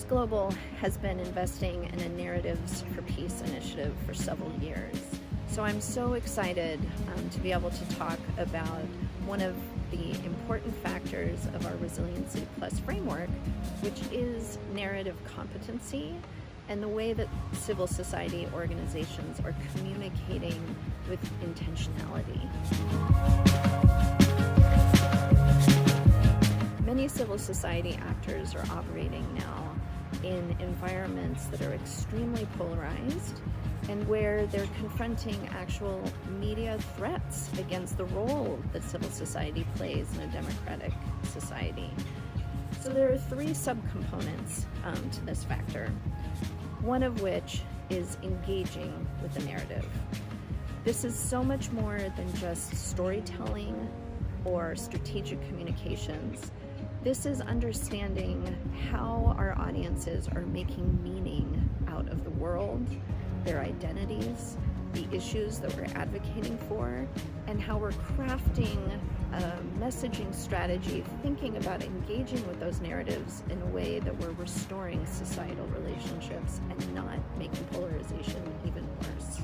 Partners Global has been investing in a Narratives for Peace initiative for several years. So I'm so excited to be able to talk about one of the important factors of our Resiliency Plus framework, which is narrative competency and the way that civil society organizations are communicating with intentionality. Many civil society actors are operating now in environments that are extremely polarized and where they're confronting actual media threats against the role that civil society plays in a democratic society. So there are three subcomponents to this factor, one of which is engaging with the narrative. This is so much more than just storytelling or strategic communications. This is understanding how our audiences are making meaning out of the world, their identities, the issues that we're advocating for, and how we're crafting a messaging strategy, thinking about engaging with those narratives in a way that we're restoring societal relationships and not making polarization even worse.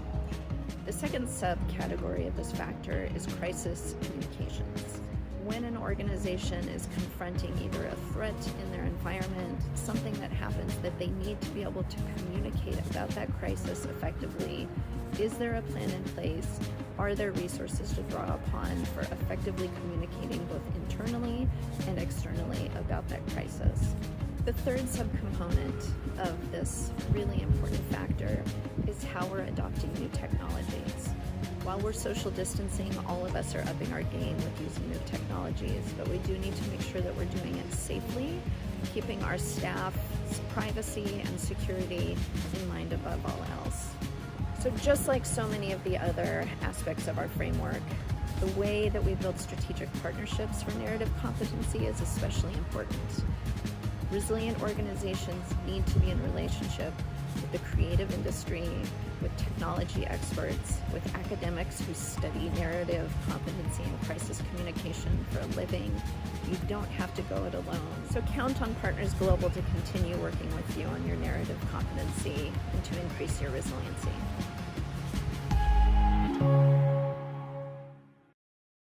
The second subcategory of this factor is crisis communications. When an organization is confronting either a threat in their environment, something that happens that they need to be able to communicate about that crisis effectively, is there a plan in place? Are there resources to draw upon for effectively communicating both internally and externally about that crisis? The third subcomponent of this really important factor is how we're adopting new technologies. While we're social distancing, all of us are upping our game with using new technologies, but we do need to make sure that we're doing it safely, keeping our staff's privacy and security in mind above all else. So just like so many of the other aspects of our framework, the way that we build strategic partnerships for narrative competency is especially important. Resilient organizations need to be in relationship with the creative industry, with technology experts, with academics who study narrative competency and crisis communication for a living. You don't have to go it alone. So count on Partners Global to continue working with you on your narrative competency and to increase your resiliency.